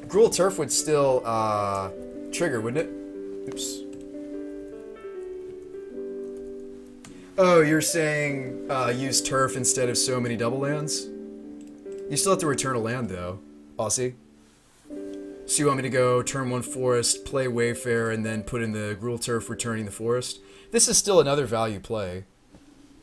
Gruul Turf would still trigger, wouldn't it? Oops. Oh, you're saying use Turf instead of so many double lands? You still have to return a land, though, Aussie. So you want me to go turn 1 forest, play Wayfarer, and then put in the Gruul Turf returning the forest? This is still another value play.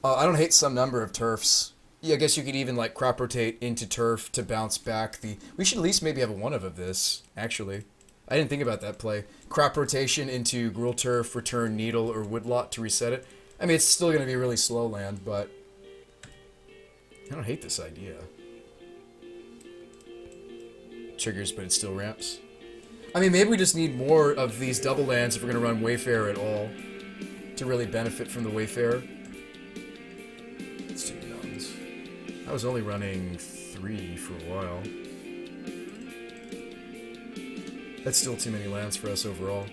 I don't hate some number of turfs. Yeah, I guess you could even like crop rotate into turf to bounce back the... We should at least maybe have a one of this, actually. I didn't think about that play. Crop rotation into Gruul Turf, return Needle or Woodlot to reset it. I mean, it's still going to be a really slow land, but... I don't hate this idea. Triggers, but it still ramps. I mean, maybe we just need more of these double lands if we're going to run Wayfarer at all. To really benefit from the Wayfarer. Let's do mountains. I was only running 3 for a while. That's still too many lands for us overall.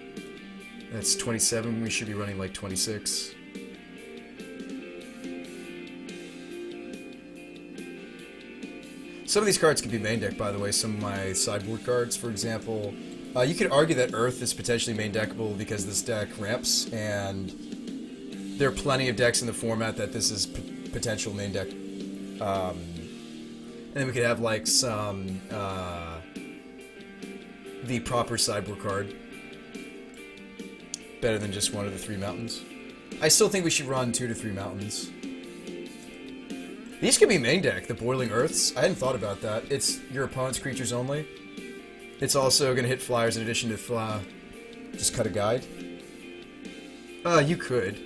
That's 27, we should be running like 26. Some of these cards could be main deck, by the way. Some of my sideboard cards, for example. You could argue that Earth is potentially main deckable because this deck ramps, and there are plenty of decks in the format that this is potential main deck. And then we could have like some the proper sideboard card. Better than just 1 of the 3 mountains. I still think we should run 2 to 3 mountains. These could be main deck, the Boiling Earths. I hadn't thought about that. It's your opponent's creatures only. It's also going to hit flyers in addition to just cut a guide. You could.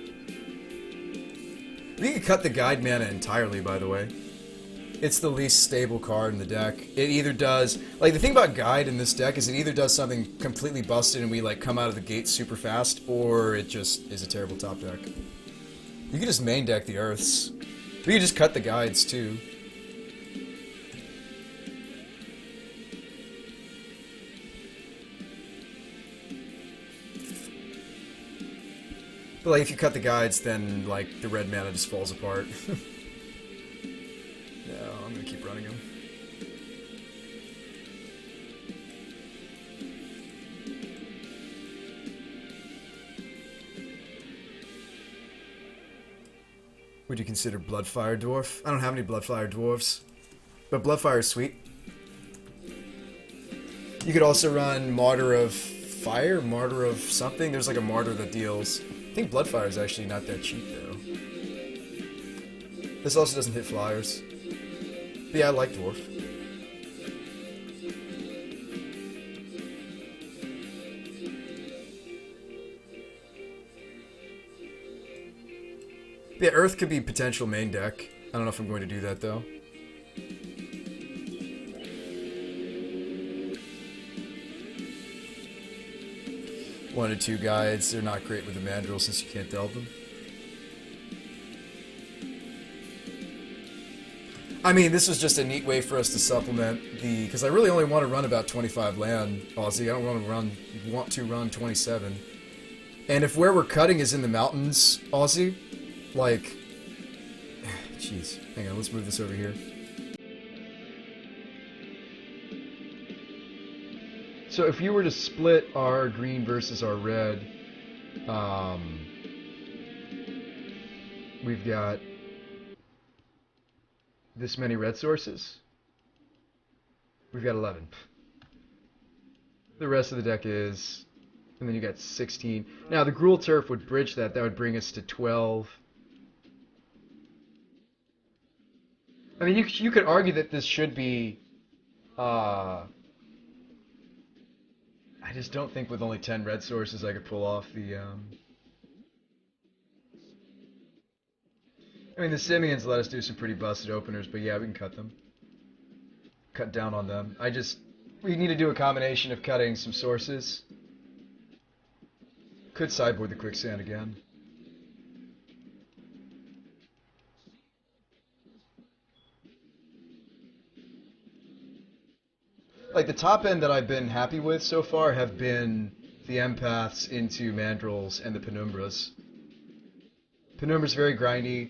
We could cut the guide mana entirely, by the way. It's the least stable card in the deck. It either does... Like, the thing about guide in this deck is it either does something completely busted and we, like, come out of the gate super fast, or it just is a terrible top deck. You could just main deck the Earths. We could just cut the guides, too. But, like, if you cut the guides, then, like, the red mana just falls apart. No, I'm gonna keep running them. Would you consider Bloodfire Dwarf? I don't have any Bloodfire Dwarves, but Bloodfire is sweet. You could also run Martyr of Fire, Martyr of something. There's like a Martyr that deals... I think Bloodfire is actually not that cheap, though. This also doesn't hit flyers. But yeah, I like Dwarf. Yeah, Earth could be potential main deck. I don't know if I'm going to do that, though. One or 2 guides. They're not great with the Mandrill since you can't delve them. I mean, this was just a neat way for us to supplement the... Because I really only want to run about 25 land, Aussie. I don't want to run 27. And if where we're cutting is in the mountains, Aussie, like... Jeez. Hang on, let's move this over here. So if you were to split our green versus our red, we've got this many red sources. We've got 11. The rest of the deck is... And then you got 16. Now, the Gruul Turf would bridge that. That would bring us to 12. I mean, you could argue that this should be... I just don't think with only 10 red sources I could pull off the... I mean, the Simians let us do some pretty busted openers, but yeah, we can cut them. Cut down on them. We need to do a combination of cutting some sources. Could sideboard the Quicksand again. Like, the top end that I've been happy with so far have been the Empaths into Mandrills and the Penumbras. Penumbra's very grindy.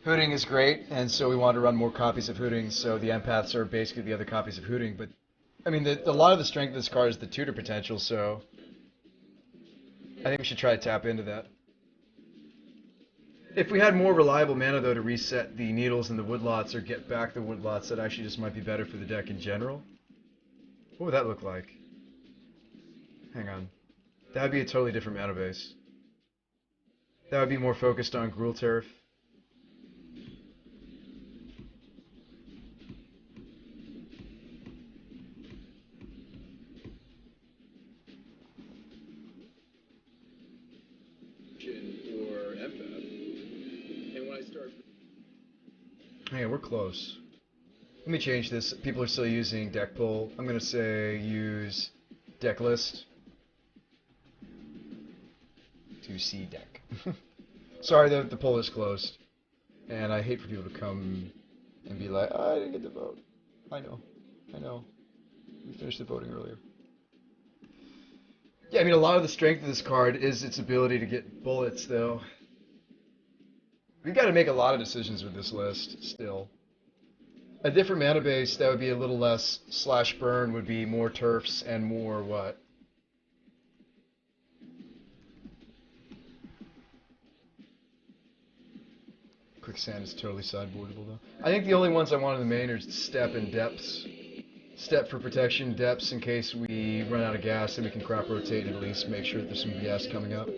Hooting is great, and so we want to run more copies of Hooting, so the Empaths are basically the other copies of Hooting, but I mean, a lot of the strength of this card is the tutor potential, so I think we should try to tap into that. If we had more reliable mana, though, to reset the needles and the woodlots or get back the woodlots, that actually just might be better for the deck in general. What would that look like? Hang on. That would be a totally different mana base. That would be more focused on Gruul Turf. Hang on, we're close. Let me change this. People are still using deckpoll. I'm going to say use deck list to see deck. Sorry, the poll is closed. And I hate for people to come and be like, oh, I didn't get the vote. I know. We finished the voting earlier. Yeah, I mean, a lot of the strength of this card is its ability to get bullets, though. We've got to make a lot of decisions with this list, still. A different mana base that would be a little less slash burn would be more turfs and more what? Quicksand is totally sideboardable, though. I think the only ones I want in the main are Step and Depths. Step for protection, Depths in case we run out of gas and we can crop rotate and at least make sure that there's some gas coming up.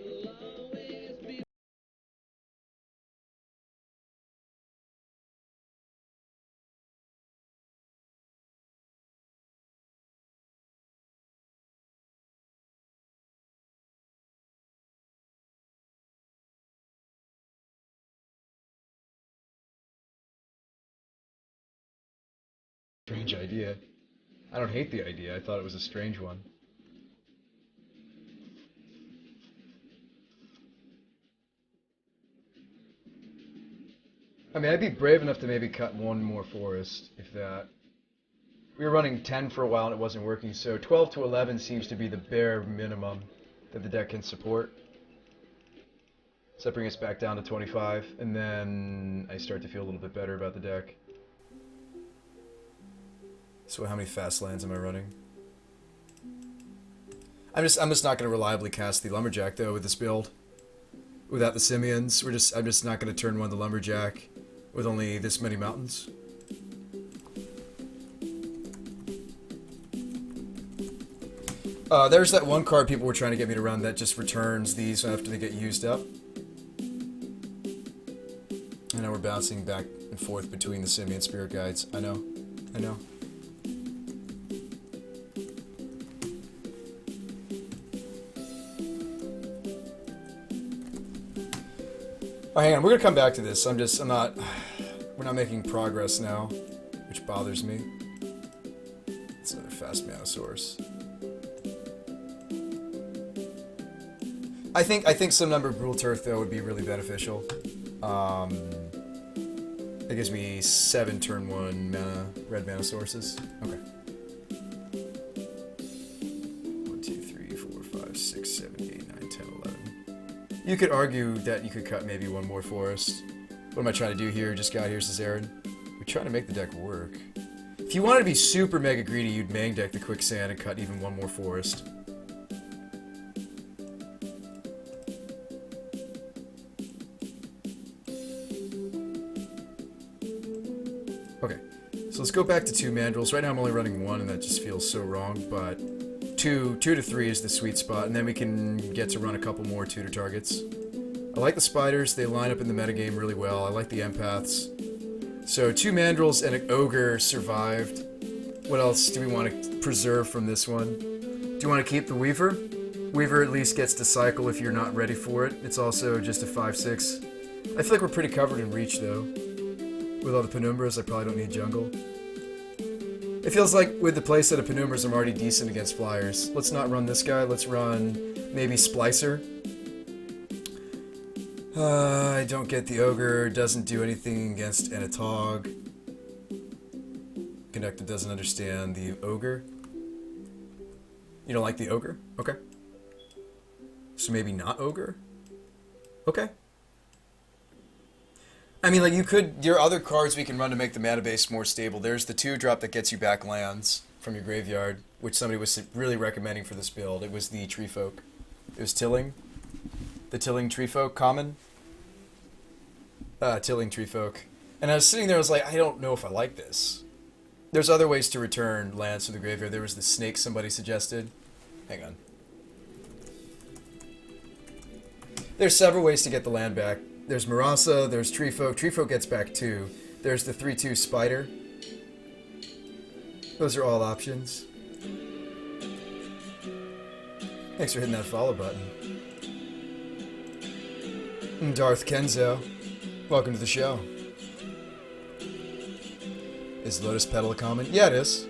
Strange idea. I don't hate the idea. I thought it was a strange one. I mean, I'd be brave enough to maybe cut one more forest, if that. We were running 10 for a while and it wasn't working, so 12 to 11 seems to be the bare minimum that the deck can support. So that brings us back down to 25, and then I start to feel a little bit better about the deck. So how many fast lands am I running? I'm just not going to reliably cast the Lumberjack, though, with this build. Without the Simians, I'm just not going to turn one the Lumberjack with only this many mountains. There's that one card people were trying to get me to run that just returns these after they get used up. I know we're bouncing back and forth between the Simian Spirit Guides. I know. Oh, hang on, we're gonna come back to this. we're not making progress now, which bothers me. It's another fast mana source. I think some number of Gruul Turf, though, would be really beneficial. It gives me 7 turn 1 mana, red mana sources. Okay. 1, 2, 3, 4, 5, 6, 7, 8, 9, 10, 11. You could argue that you could cut maybe one more forest. What am I trying to do here? Just got here, says Aaron. We're trying to make the deck work. If you wanted to be super mega greedy, you'd main deck the Quicksand and cut even one more forest. Okay, so let's go back to 2 mandrills. Right now I'm only running 1 and that just feels so wrong, but 2 to 3 is the sweet spot, and then we can get to run a couple more tutor targets. I like the spiders, they line up in the metagame really well. I like the empaths. So 2 mandrills and an ogre survived. What else do we want to preserve from this one? Do you want to keep the Weaver? Weaver at least gets to cycle if you're not ready for it. It's also just a 5/6. I feel like we're pretty covered in reach though. With all the Penumbras, I probably don't need jungle. It feels like with the playset of Penumbras, I'm already decent against flyers. Let's not run this guy. Let's run maybe Splicer. I don't get the Ogre. Doesn't do anything against Anatog. Conductor doesn't understand the Ogre. You don't like the Ogre? Okay. So maybe not Ogre? Okay. I mean, like, you could... Your other cards we can run to make the mana base more stable. There's the 2-drop that gets you back lands from your graveyard, which somebody was really recommending for this build. It was the Tree Folk. It was Tilling. The Tilling Tree Folk common. Tilling Tree Folk. And I was sitting there, I was like, I don't know if I like this. There's other ways to return lands from the graveyard. There was the snake somebody suggested. Hang on. There's several ways to get the land back. There's Marasa, there's Tree Folk. Tree Folk gets back 2. There's the 3/2 Spider. Those are all options. Thanks for hitting that follow button. And Darth Kenzo, welcome to the show. Is Lotus Petal a common? Yeah, it is.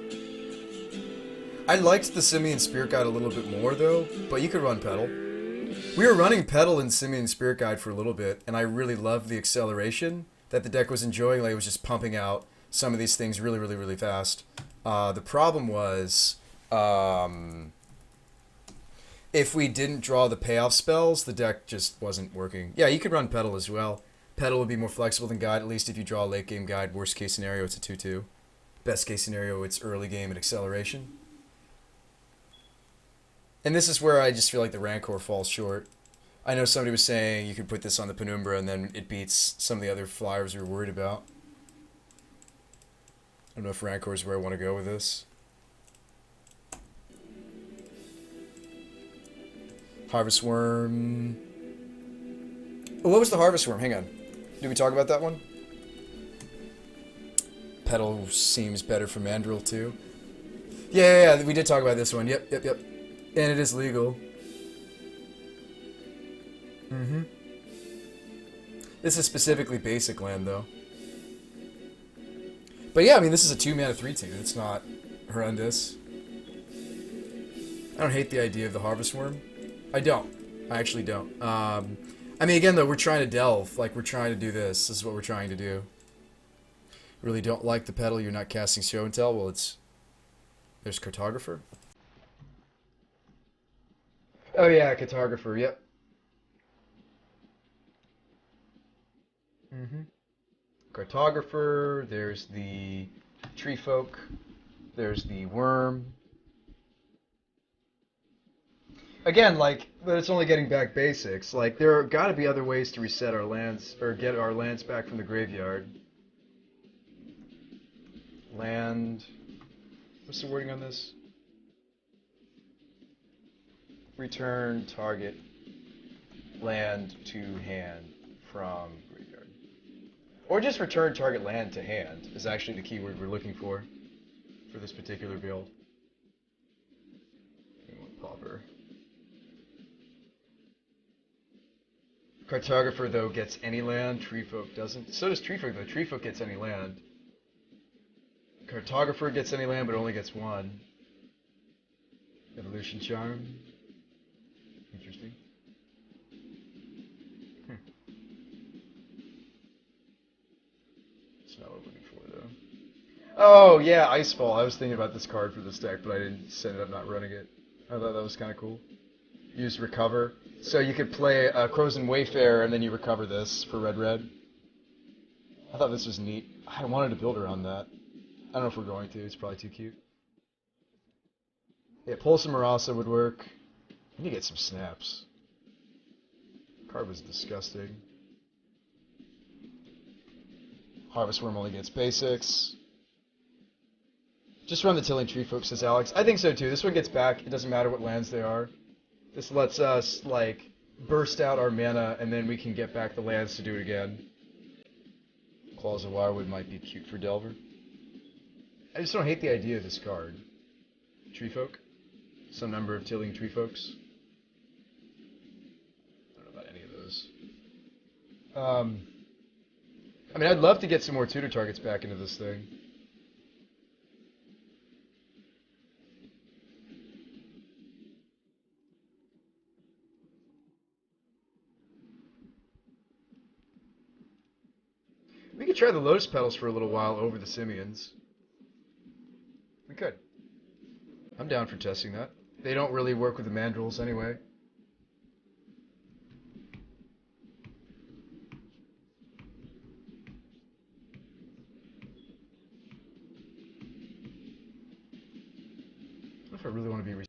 I liked the Simian Spirit Guide a little bit more, though, but you could run Petal. We were running Petal in Simian Spirit Guide for a little bit, and I really loved the acceleration that the deck was enjoying. Like, it was just pumping out some of these things really, really, really fast. The problem was, if we didn't draw the payoff spells, the deck just wasn't working. Yeah, you could run Petal as well. Petal would be more flexible than Guide, at least if you draw a late game Guide. Worst case scenario, it's a 2/2. Best case scenario, it's early game and acceleration. And this is where I just feel like the Rancor falls short. I know somebody was saying you could put this on the Penumbra and then it beats some of the other flyers we were worried about. I don't know if Rancor is where I want to go with this. Harvest Worm. Oh, what was the Harvest Worm? Hang on. Did we talk about that one? Petal seems better for Mandrill too. Yeah, we did talk about this one. Yep. And it is legal. This is specifically basic land, though. But yeah, I mean, this is a 2-mana 3/2. It's not horrendous. I don't hate the idea of the Harvest Worm. I don't. I actually don't. I mean, again, though, we're trying to delve. Like, we're trying to do this. This is what we're trying to do. Really don't like the Petal. You're not casting Show and Tell. Well, it's... There's Cartographer. Oh, yeah, Cartographer. Yep. Cartographer. There's the Tree Folk. There's the Worm. Again, like, but it's only getting back basics. Like, there got to be other ways to reset our lands, or get our lands back from the graveyard. Land... What's the wording on this? Return target land to hand from graveyard. Or just return target land to hand is actually the keyword we're looking for this particular build. Pauper. Cartographer, though, gets any land. Tree Folk doesn't. So does Tree Folk, though. Tree Folk gets any land. Cartographer gets any land, but only gets 1. Evolution Charm. Interesting. That's not what we're looking for, though. Oh, yeah, Icefall. I was thinking about this card for this deck, but I didn't end up not running it. I thought that was kind of cool. Use Recover. So you could play Crozen Wayfarer, and then you recover this for red-red. I thought this was neat. I wanted to build around that. I don't know if we're going to. It's probably too cute. Yeah, Pulse and Marasa would work. I need to get some snaps. Card was disgusting. Harvest Worm only gets basics. Just run the Tilling Tree Folk, says Alex. I think so too. This one gets back. It doesn't matter what lands they are. This lets us, like, burst out our mana, and then we can get back the lands to do it again. Claws of Wirewood might be cute for Delver. I just don't hate the idea of this card. Tree Folk. Some number of Tilling Tree Folks. I don't know about any of those. I mean, I'd love to get some more tutor targets back into this thing. We could try the Lotus Petals for a little while over the Simians. We could. I'm down for testing that. They don't really work with the Mandrills anyway.